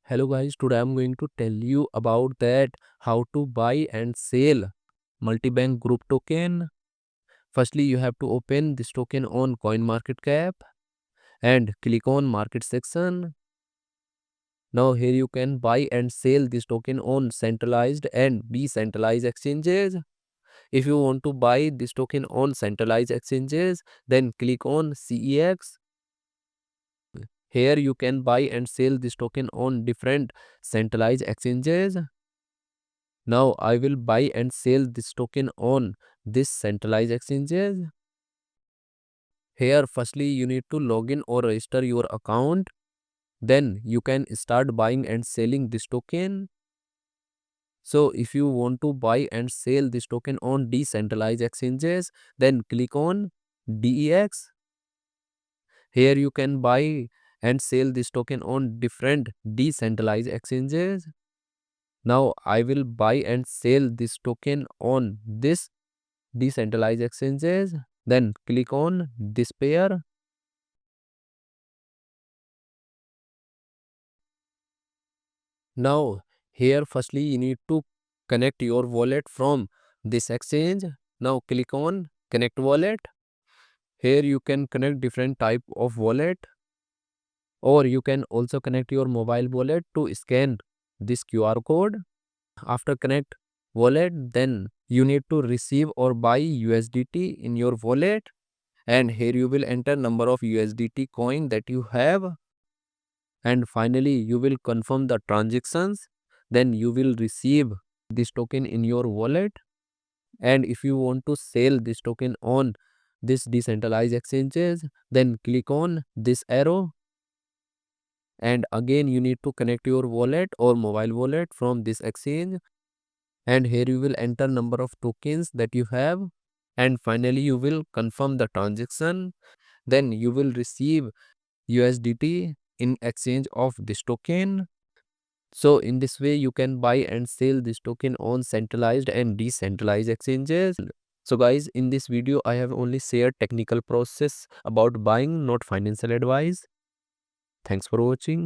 Hello guys, today I'm going to tell you about that how to buy and sell multi-bank group token. Firstly, you have to open this token on CoinMarketCap and click on market section. Now here you can buy and sell this token on centralized and decentralized exchanges. If you want to buy this token on centralized exchanges, then click on CEX. Here you can buy and sell this token on different centralized exchanges. Now I will buy and sell this token on this centralized exchanges. Here firstly you need to log in or register your account. Then you can start buying and selling this token. So if you want to buy and sell this token on decentralized exchanges, then click on DEX. Here you can buy and sell this token on different decentralized exchanges. Now I will buy and sell this token on this decentralized exchanges. Then click on this pair. Now here firstly you need to connect your wallet from this exchange. Now click on connect wallet. Here you can connect different type of wallet, or you can also connect your mobile wallet to scan this QR code. After connect wallet, then you need to receive or buy USDT in your wallet, and here you will enter number of USDT coin that you have, and finally you will confirm the transactions. Then you will receive this token in your wallet. And if you want to sell this token on this decentralized exchanges, then click on this arrow, and again you need to connect your wallet or mobile wallet from this exchange, and here you will enter number of tokens that you have, and finally you will confirm the transaction. Then you will receive USDT in exchange of this token. So in this way you can buy and sell this token on centralized and decentralized exchanges. So guys, in this video I have only shared technical process about buying, not financial advice. Thanks for watching.